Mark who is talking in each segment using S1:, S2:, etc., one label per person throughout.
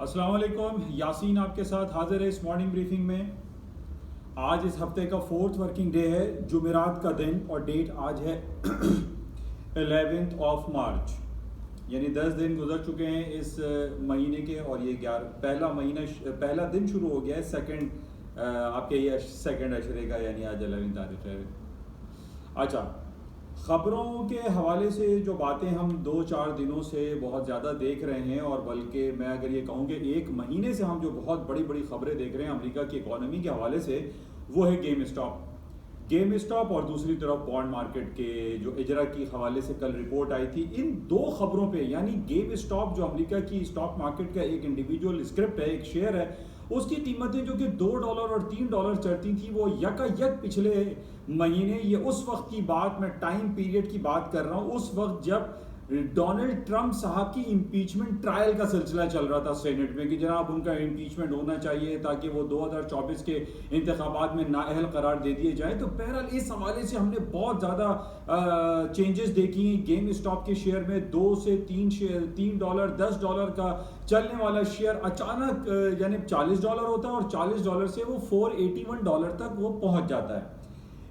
S1: अस्सलाम वालेकुम, यासीन आपके साथ हाजिर है इस मॉर्निंग ब्रीफिंग में। आज इस हफ्ते का फोर्थ वर्किंग डे है, जुमेरात का दिन, और डेट आज है 11 मार्च, यानी 10 दिन गुजर चुके हैं इस महीने के, और ये पहला दिन शुरू हो गया है सेकंड आपके ये सेकंड अशरे का, यानी आज 11 तारीख है। अच्छा, ख़बरों के हवाले से जो बातें हम 2-4 दिनों से बहुत ज़्यादा देख रहे हैं, और बल्कि मैं अगर ये कहूँ कि एक महीने से हम जो बहुत बड़ी बड़ी ख़बरें देख रहे हैं अमेरिका की इकॉनमी के हवाले से, वो है गेम स्टॉप और दूसरी तरफ बॉन्ड मार्केट के जो इजरा की हवाले से कल रिपोर्ट आई थी। इन दो खबरों पे, यानी गेम स्टॉप जो अमेरिका की स्टॉक मार्केट का एक इंडिविजुअल स्क्रिप्ट है, एक शेयर है, उसकी कीमतें जो कि $2 और $3 चढ़ती थी, वो यकायक पिछले महीने, ये उस वक्त की बात, मैं टाइम पीरियड की बात कर रहा हूँ, उस वक्त जब डोनाल्ड ट्रंप साहब की इम्पीचमेंट ट्रायल का सिलसिला चल रहा था सेनेट में कि जनाब उनका इम्पीचमेंट होना चाहिए ताकि वो 2024 के इंतखाबात में नाअहल करार दे दिए जाए। तो बहरहाल इस हवाले से हमने बहुत ज़्यादा चेंजेस देखी। गेम स्टॉप के शेयर में 2 से 3 डॉलर $10 का चलने वाला शेयर अचानक यानी $40 होता है, और $40 से वो $481 तक वो पहुंच जाता है,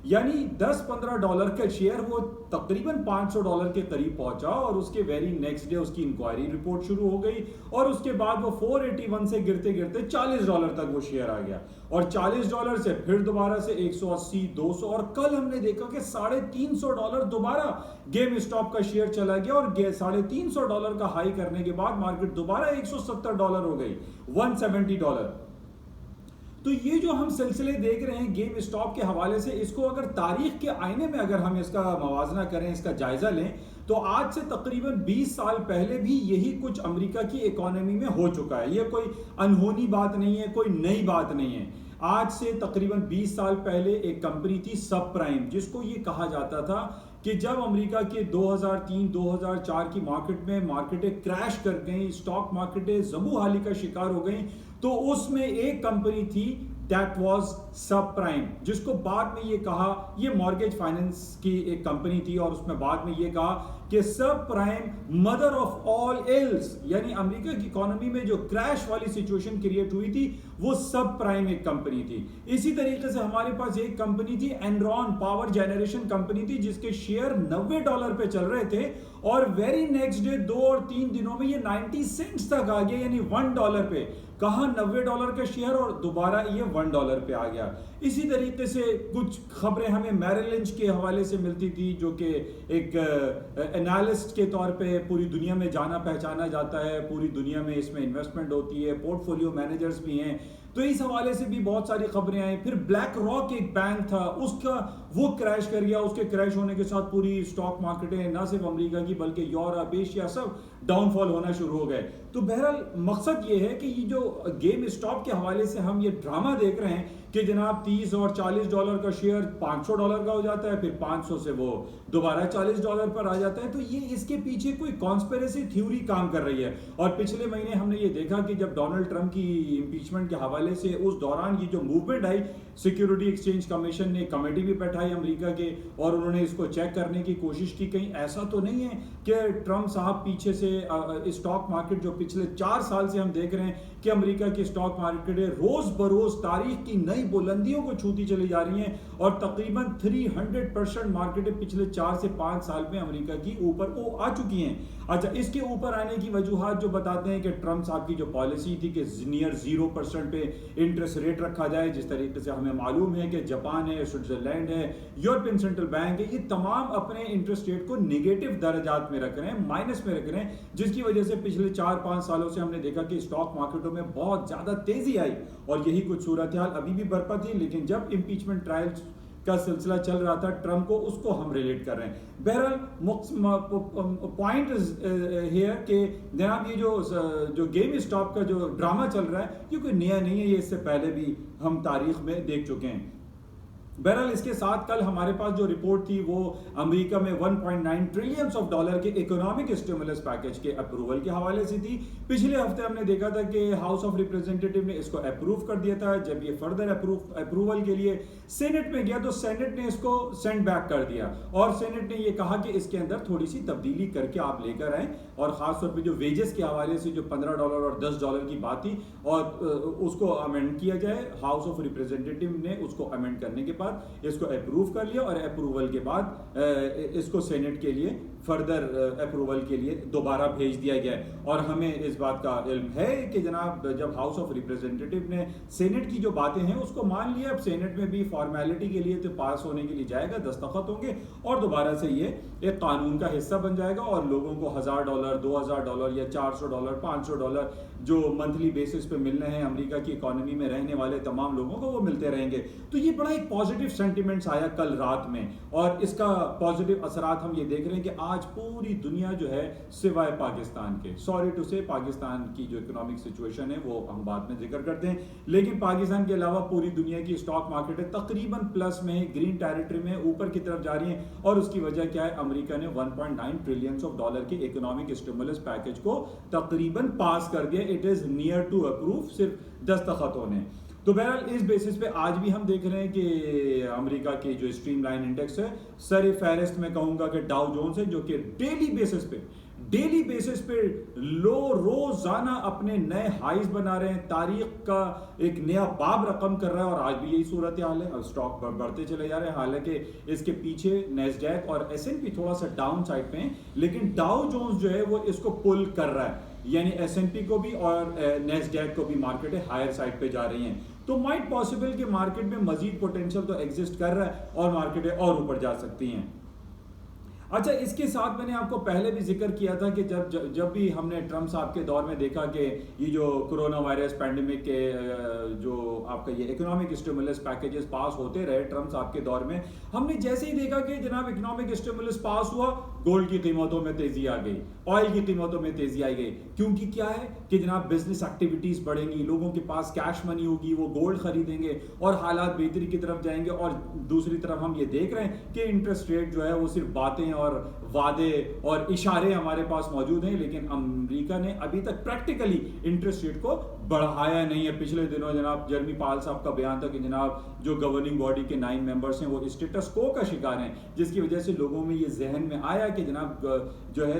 S1: यानी $10-15 का शेयर वो तकरीबन $500 के करीब पहुंचा, और उसके वेरी नेक्स्ट डे उसकी इंक्वायरी रिपोर्ट शुरू हो गई, और उसके बाद वो 481 से गिरते गिरते $40 तक वो शेयर आ गया, और $40 से फिर दोबारा से 180, 200, और कल हमने देखा कि $350 दोबारा गेम स्टॉप का शेयर चला गया, और $350 का हाई करने के बाद मार्केट दोबारा $170 हो गई, $170। तो ये जो हम सिलसिले देख रहे हैं गेम स्टॉप के हवाले से, इसको अगर तारीख के आईने में अगर हम इसका मवाजना करें, इसका जायजा लें, तो आज से तकरीबन 20 साल पहले भी यही कुछ अमेरिका की इकोनॉमी में हो चुका है। ये कोई अनहोनी बात नहीं है, कोई नई बात नहीं है। आज से तकरीबन 20 साल पहले एक कंपनी थी सब प्राइम, जिसको ये कहा जाता था कि जब अमेरिका के 2003-2004 की मार्केटें क्रैश कर गई, स्टॉक मार्केटें ज़बूहाली का शिकार हो गई, तो उसमें एक कंपनी थी दैट वाज सब प्राइम, जिसको बाद में ये कहा, ये मॉर्गेज फाइनेंस की एक कंपनी थी, और उसमें बाद में ये कहा कि सब prime mother of all else, यानी अमेरिका की इकोनॉमी में जो क्रैश वाली सिचुएशन क्रिएट हुई थी, वो सब प्राइम एक कंपनी थी। इसी तरीके से हमारे पास एक कंपनी थी एनरॉन, पावर जनरेशन कंपनी थी, जिसके शेयर $90 पे चल रहे थे, और वेरी नेक्स्ट डे 2 और 3 दिनों में ये 90 सेंट्स तक आ गया, यानी $1 पे। कहा $90 का शेयर, और दोबारा ये $1 पे आ गया। इसी तरीके से कुछ खबरें हमें मैरिल लिंच के हवाले से मिलती थी, जो कि एक एनालिस्ट के तौर पे पूरी दुनिया में जाना पहचाना जाता है, पूरी दुनिया में इसमें इन्वेस्टमेंट होती है, पोर्टफोलियो मैनेजर्स भी हैं, तो इस हवाले से भी बहुत सारी खबरें आई। फिर ब्लैक रॉक एक बैंक था, उसका वो क्रैश कर गया, उसके क्रैश होने के साथ पूरी स्टॉक मार्केटें ना सिर्फ अमेरिका की बल्कि यूरोप, एशिया सब डाउनफॉल होना शुरू हो गए। तो बहरहाल मकसद ये है कि ये जो गेम स्टॉप के हवाले से हम ये ड्रामा देख रहे हैं कि जनाब $30 और $40 का शेयर $500 का हो जाता है, फिर 500 से वो दोबारा $40 पर आ जाता है, तो ये इसके पीछे कोई कॉन्स्पिरेसी थ्योरी काम कर रही है। और पिछले महीने हमने ये देखा कि जब डोनाल्ड ट्रंप की इम्पीचमेंट के हवाले से उस दौरान ये जो मूवमेंट आई, सिक्योरिटी एक्सचेंज कमीशन ने कमेटी भी बैठाई अमेरिका के, और उन्होंने इसको चेक करने की कोशिश की, कहीं ऐसा तो नहीं है कि ट्रंप साहब पीछे से स्टॉक मार्केट, जो पिछले 4 साल से हम देख रहे हैं कि अमेरिका की स्टॉक मार्केटें रोज बरोज तारीख की नई बुलंदियों को छूती चली जा रही हैं, और तकरीबन 300% मार्केटें पिछले 4 से 5 साल में अमेरिका की ऊपर वो आ चुकी हैं। अच्छा, इसके ऊपर आने की वजूहात जो बताते हैं कि ट्रंप साहब की जो पॉलिसी थी कि नियर 0% पे इंटरेस्ट रेट रखा जाए, जिस तरीके से हमें मालूम है कि जापान है, स्विट्जरलैंड है, यूरोपियन सेंट्रल बैंक है, ये तमाम अपने इंटरेस्ट रेट को नेगेटिव दर्जात में रख रहे हैं, माइनस में रख रहे हैं, जिसकी वजह से पिछले 4-5 सालों से हमने देखा कि स्टॉक मार्केटों में बहुत ज्यादा तेजी आई, और यही कुछ सूरत हाल अभी भी बरपा थी। लेकिन जब इम्पीचमेंट ट्रायल का सिलसिला चल रहा था ट्रंप को, उसको हम रिलेट कर रहे हैं। बहरहाल पॉइंट हियर कि जनाब ये जो गेम स्टॉप का जो ड्रामा चल रहा है, ये कोई नया नहीं है, ये इससे पहले भी हम तारीख में देख चुके हैं। बहरहाल इसके साथ कल हमारे पास जो रिपोर्ट थी वो अमेरिका में 1.9 ट्रिलियन ऑफ डॉलर के इकोनॉमिक स्टिमुलस पैकेज के अप्रूवल के हवाले से थी। पिछले हफ्ते हमने देखा था कि हाउस ऑफ रिप्रेजेंटेटिव ने इसको अप्रूव कर दिया था। जब ये फर्दर अप्रूवल के लिए सेनेट में गया तो सेनेट ने इसको सेंड बैक कर दिया और सेनेट ने ये कहा कि इसके अंदर थोड़ी सी तब्दीली करके आप लेकर आए और खासतौर पर जो वेजेस के हवाले से जो $15 और $10 की बात थी और उसको अमेंड किया जाए। हाउस ऑफ रिप्रेजेंटेटिव ने उसको अमेंड करने के बाद इसको अप्रूव कर लिया और अप्रूवल के बाद इसको सेनेट के लिए फर्दर अप्रूवल के लिए दोबारा भेज दिया गया है। और हमें इस बात का इल्म है कि जनाब जब हाउस ऑफ रिप्रेजेंटेटिव ने सेनेट की जो बातें हैं उसको मान लिया, अब सेनेट में भी फॉर्मेलिटी के लिए तो पास होने के लिए जाएगा, दस्तखत होंगे और दोबारा से ये एक कानून का हिस्सा बन जाएगा और लोगों को $1000, $2000 या $400, $500 जो मंथली बेसिस पे मिलने हैं अमेरिका की इकोनॉमी में रहने वाले तमाम लोगों को वो मिलते रहेंगे। तो ये बड़ा एक पॉजिटिव सेंटिमेंट्स आया कल रात में और इसका पॉजिटिव असरात हम ये देख रहे हैं कि आज पूरी दुनिया जो है सिवाय पाकिस्तान के, सॉरी टू से पाकिस्तान की जो इकोनॉमिक सिचुएशन है वो हम बाद में जिक्र करते हैं, लेकिन पाकिस्तान के अलावा पूरी दुनिया की स्टॉक मार्केट है तकरीबन प्लस में, ग्रीन टेरिटरी में, ऊपर की तरफ जा रही है। और उसकी वजह क्या है, अमेरिका ने 1.9 ट्रिलियन ऑफ डॉलर के इकोनॉमिक स्टिमुलस पैकेज को तकरीबन पास कर दिया। It is near to approve, सिर्फ दस्तखत होने। तो बहरहाल इस बेसिस पे आज भी हम देख रहे हैं कि अमेरिका के जो स्ट्रीमलाइन इंडेक्स है सर फेहरिस्त में कहूंगा कि डाउ जोन्स है जो कि डेली बेसिस पे रोजाना अपने नए हाइज बना रहे हैं, तारीख का एक नया बाब रकम कर रहा है और आज भी यही सूरत हाल है। स्टॉक बढ़ते चले जा रहे हैं, हालांकि इसके पीछे नेस्डैक और S&P थोड़ा सा डाउन साइड पे हैं, लेकिन डाउ जोन्स जो है वो इसको पुल कर रहा है, यानी S&P को भी और नेस्डैक को भी मार्केट हायर साइड पे जा रही हैं। तो माइट पॉसिबल कि मार्केट में मजीद पोटेंशियल तो एग्जिस्ट कर रहा है और मार्केटें और ऊपर जा सकती हैं। अच्छा, इसके साथ मैंने आपको पहले भी जिक्र किया था कि जब भी हमने ट्रम्प साहब के दौर में देखा कि ये जो कोरोना वायरस पैंडेमिक के जो आपका ये इकोनॉमिक स्टिमुलस पैकेजेस पास होते रहे ट्रम्प साहब के दौर में, हमने जैसे ही देखा कि जनाब इकोनॉमिक स्टिमुलस पास हुआ, गोल्ड की कीमतों में तेजी आ गई, ऑयल की कीमतों में तेजी आई गई, क्योंकि क्या है कि जनाब बिजनेस एक्टिविटीज बढ़ेंगी, लोगों के पास कैश मनी होगी, वो गोल्ड खरीदेंगे और हालात बेहतरी की तरफ जाएंगे। और दूसरी तरफ हम ये देख रहे हैं कि इंटरेस्ट रेट जो है वो सिर्फ बातें और वादे और इशारे हमारे पास मौजूद हैं, लेकिन अमेरिका ने अभी तक प्रैक्टिकली इंटरेस्ट रेट को बढ़ाया नहीं है। पिछले दिनों जनाब जर्मी पाल साहब का बयान था कि जनाब जो गवर्निंग बॉडी के 9 मेंबर्स हैं वो स्टेटस को का शिकार हैं, जिसकी वजह से लोगों में ये जहन में आया कि जनाब जो है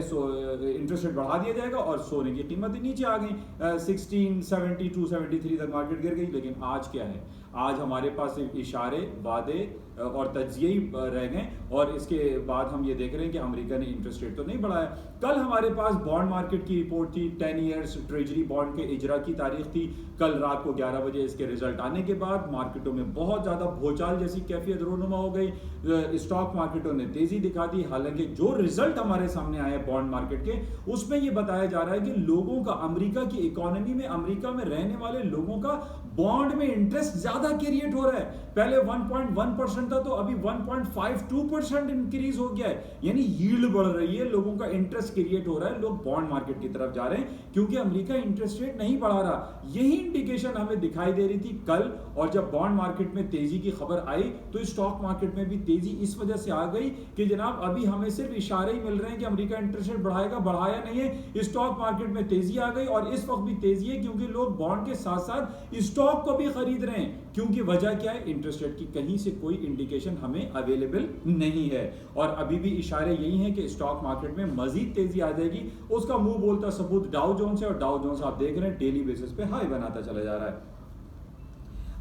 S1: इंटरेस्ट रेट बढ़ा दिया जाएगा और सोने की कीमतें नीचे आ गई, 1670 273 तक मार्केट गिर गई। लेकिन आज क्या है, आज हमारे पास सिर्फ इशारे, वादे और तज्जिए ही रह गए और इसके बाद हम ये देख रहे हैं कि अमेरिका ने इंटरेस्ट रेट तो नहीं बढ़ाया। कल हमारे पास बॉन्ड मार्केट की रिपोर्ट थी, 10 ईयर्स ट्रेजरी बॉन्ड के इजरा की तारीख थी। कल रात को 11 बजे इसके रिजल्ट आने के बाद मार्केटों में बहुत ज़्यादा भूचाल जैसी कैफियत रोनुमा हो गई, स्टॉक मार्केटों ने तेज़ी दिखा दी। हालांकि जो रिजल्ट हमारे सामने आए बॉन्ड मार्केट के, उसमें ये बताया जा रहा है कि लोगों का, अमेरिका की इकोनॉमी में, अमेरिका में रहने वाले लोगों का बॉन्ड में इंटरेस्ट ज़्यादा क्रिएट हो रहा है। पहले 1.1% था तो अभी 1.52% इंक्रीज हो गया है, यानी यील्ड बढ़ रही है, लोगों का इंटरेस्ट क्रिएट हो रहा है, लोग बॉन्ड मार्केट की तरफ जा रहे हैं क्योंकि अमेरिका इंटरेस्ट रेट नहीं बढ़ा रहा। यही इंडिकेशन हमें दिखाई दे रही थी कल, और जब बॉन्ड मार्केट में तेजी की खबर आई तो स्टॉक मार्केट में भी तेजी इस वजह से आ गई कि जनाब अभी हमें सिर्फ इशारे ही मिल रहे हैं कि अमेरिका इंटरेस्ट रेट बढ़ाएगा, बढ़ाया नहीं है। स्टॉक मार्केट में तेजी आ गई और इस वक्त भी तेजी है क्योंकि लोग बॉन्ड के साथ साथ स्टॉक को भी खरीद रहे हैं, क्योंकि वजह क्या है, इंटरेस्ट रेट की कहीं से कोई इंडिकेशन हमें अवेलेबल नहीं है। और अभी भी इशारे यही हैं कि स्टॉक मार्केट में मजीद तेजी आ जाएगी। उसका मुंह बोलता सबूत डाउ जोन्स है और डाउ जोन्स आप देख रहे हैं डेली बेसिस पे हाई बनाता चला जा रहा है।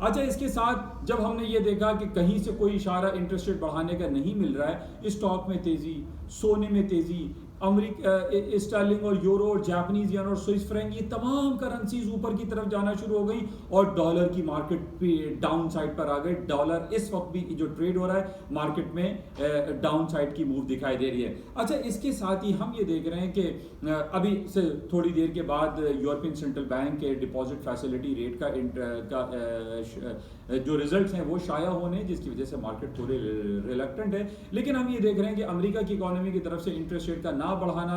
S1: अच्छा, इसके साथ जब हमने ये देखा कि कहीं से कोई इशारा इंटरेस्ट रेट बढ़ाने का नहीं मिल रहा है, स्टॉक में तेजी, सोने में तेजी, अमेरिका स्टर्लिंग और यूरो और जापानीज येन और स्विस फ्रैंक, ये तमाम करेंसीज ऊपर की तरफ जाना शुरू हो गई और डॉलर की मार्केट पे डाउन साइड पर आ गई। डॉलर इस वक्त भी जो ट्रेड हो रहा है मार्केट में डाउन साइड की मूव दिखाई दे रही है। अच्छा, इसके साथ ही हम ये देख रहे हैं कि अभी से थोड़ी देर के बाद यूरोपियन सेंट्रल बैंक के डिपॉजिट फैसिलिटी रेट का जो रिजल्ट्स हैं वो शाया होने, जिसकी वजह से मार्केट थोड़े रिलक्टेंट है। लेकिन हम ये देख रहे हैं कि अमेरिका की इकोनॉमी की तरफ से इंटरेस्ट रेट का ना ना बढ़ाना,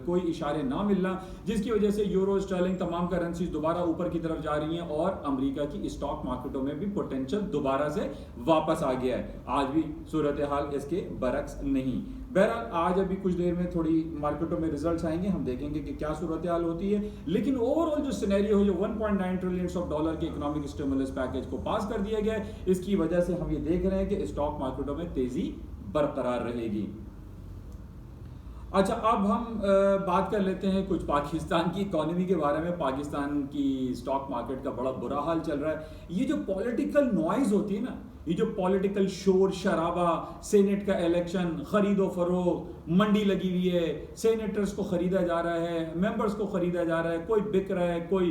S1: कोई इशारे ना मिलना, जिसकी वजह से यूरो स्टर्लिंग तमाम करेंसीज दोबारा ऊपर की तरफ जा रही हैं और अमेरिका की स्टॉक मार्केटों में भी पोटेंशियल दोबारा से वापस आ गया है। आज भी सूरत हाल इसके बरक्स नहीं। बहरहाल आज अभी कुछ देर में थोड़ी मार्केटों में रिजल्ट्स आएंगे, हम देखेंगे कि क्या सूरत हाल होती है, लेकिन ओवरऑल जो सिनेरियो है, जो 1.9 ट्रिलियन ऑफ डॉलर के इकोनॉमिक स्टिमुलस पैकेज को पास कर दिया गया है, इसकी वजह से हम ये देख रहे हैं कि स्टॉक मार्केटों में तेजी बरकरार रहेगी। अच्छा, अब हम बात कर लेते हैं कुछ पाकिस्तान की इकोनॉमी के बारे में। पाकिस्तान की स्टॉक मार्केट का बड़ा बुरा हाल चल रहा है। ये जो पॉलिटिकल नॉइज होती है ना, ये जो पॉलिटिकल शोर शराबा, सेनेट का इलेक्शन, खरीदो फरोख्त, मंडी लगी हुई है, सेनेटर्स को खरीदा जा रहा है, मेंबर्स को खरीदा जा रहा है, कोई बिक रहा है, कोई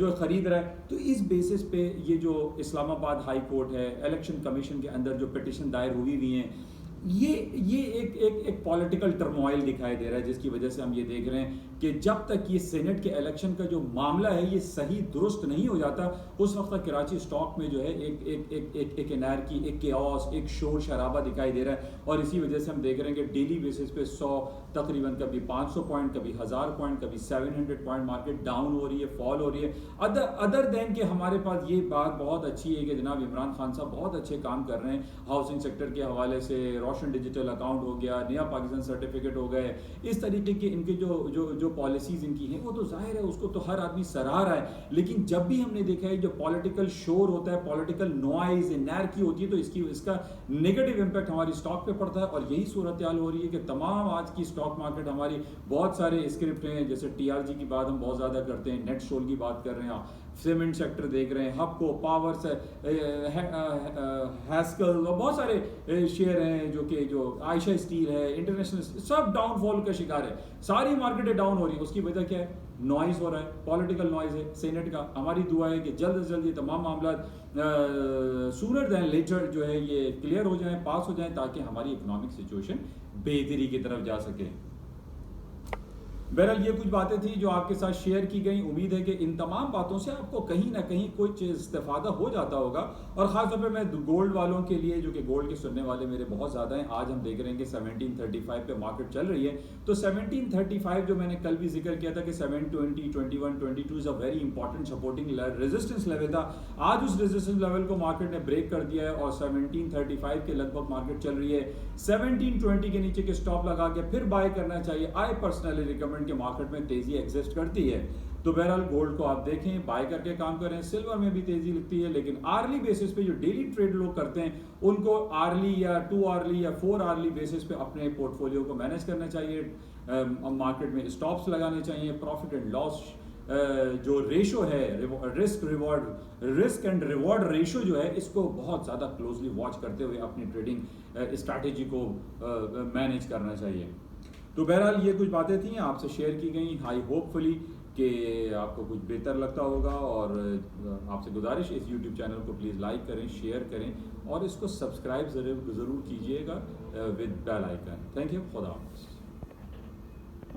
S1: जो खरीद रहा है, तो इस बेसिस पे ये जो इस्लामाबाद हाई कोर्ट है, इलेक्शन कमीशन के अंदर जो पिटिशन दायर हुई हुई हैं, ये एक पॉलिटिकल टर्मोइल दिखाई दे रहा है, जिसकी वजह से हम ये देख रहे हैं कि जब तक ये सेनेट के इलेक्शन का जो मामला है ये सही दुरुस्त नहीं हो जाता, उस वक्त तक कराची स्टॉक में जो है एक एनार्की, एक केओस, एक शोर शराबा दिखाई दे रहा है। और इसी वजह से हम देख रहे हैं कि डेली बेसिस पे 100 तकरीबन कभी 500 पॉइंट, कभी 1000 पॉइंट, कभी 700 पॉइंट मार्केट डाउन हो रही है, फॉल हो रही है। अदर देन के हमारे पास ये बात बहुत अच्छी है कि जनाब इमरान खान साहब बहुत अच्छे काम कर रहे हैं हाउसिंग सेक्टर के हवाले से। रोशन डिजिटल अकाउंट हो गया, नया पाकिस्तान सर्टिफिकेट हो गए, इस तरीके के इनके जो पॉलिसीज इनकी हैं वो तो जाहिर है उसको तो हर आदमी सराह रहा है। लेकिन जब भी हमने देखा है जो पॉलिटिकल शोर होता है, पॉलिटिकल नॉइज, एनार्की होती है, तो इसका नेगेटिव इंपैक्ट हमारी स्टॉक पे पड़ता है। और यही सूरत हाल हो रही है कि तमाम आज की स्टॉक मार्केट हमारी, बहुत सारे स्क्रिप्ट हैं, जैसे टीआरजी की बात हम बहुत ज़्यादा करते हैं, नेट शोल की बात कर रहे हैं, सीमेंट सेक्टर देख रहे हैं, हबको, पावर से हैस्कल और बहुत सारे शेयर हैं जो आयशा स्टील है, इंटरनेशनल, सब डाउनफॉल का शिकार है। सारी मार्केटें डाउन हो रही है। उसकी वजह क्या है? नॉइज हो रहा है, पॉलिटिकल नॉइज है सेनेट का। हमारी दुआ है कि जल्द से जल्द ये तमाम मामला सूनर दैन लेटर जो है ये क्लियर हो जाए, पास हो जाए, ताकि हमारी इकोनॉमिक सिचुएशन बेहतरी की तरफ जा सके। बहरहाल ये कुछ बातें थी जो आपके साथ शेयर की गई। उम्मीद है कि इन तमाम बातों से आपको कहीं ना कहीं कुछ इस्तेफादा हो जाता होगा। और ख़ासतौर पे मैं गोल्ड वालों के लिए, जो कि गोल्ड के सुनने वाले मेरे बहुत ज़्यादा हैं, आज हम देख रहे हैं कि 1735 पे मार्केट चल रही है। तो 1735 जो मैंने कल भी जिक्र किया था कि 720, 21, 22 is a very important supporting resistance level था। आज उस रेजिस्टेंस लेवल को मार्केट ने ब्रेक कर दिया है और 1735 के लगभग मार्केट चल रही है। 1720 के नीचे के स्टॉप लगा के फिर बाय करना चाहिए। आई पर्सनली रिकमेंड के मार्केट में तेजी एग्जिस्ट करती है। तो बहरहाल गोल्ड को आप देखें, बाय करके काम करें। सिल्वर में भी तेजी लिखती है, लेकिन आर्ली बेसिस पे जो डेली ट्रेड लोग करते हैं उनको आर्ली या 2 आर्ली या 4 आर्ली बेसिस पे अपने पोर्टफोलियो को मैनेज करना चाहिए। मार्केट में स्टॉप्स लगाने चाहिए। प्रॉफिट एंड लॉस जो रेशो है, रिस्क एंड रिवॉर्ड रेशो जो है, इसको बहुत ज़्यादा क्लोजली वॉच करते हुए अपनी ट्रेडिंग स्ट्रैटेजी को मैनेज करना चाहिए। तो बहरहाल ये कुछ बातें थी आपसे शेयर की गई। आई होपफुली कि आपको कुछ बेहतर लगता होगा। और आपसे गुजारिश, इस YouTube चैनल को प्लीज़ लाइक करें, शेयर करें और इसको सब्सक्राइब ज़रूर कीजिएगा with bell icon. Thank you. खुदा हाफ़िज़।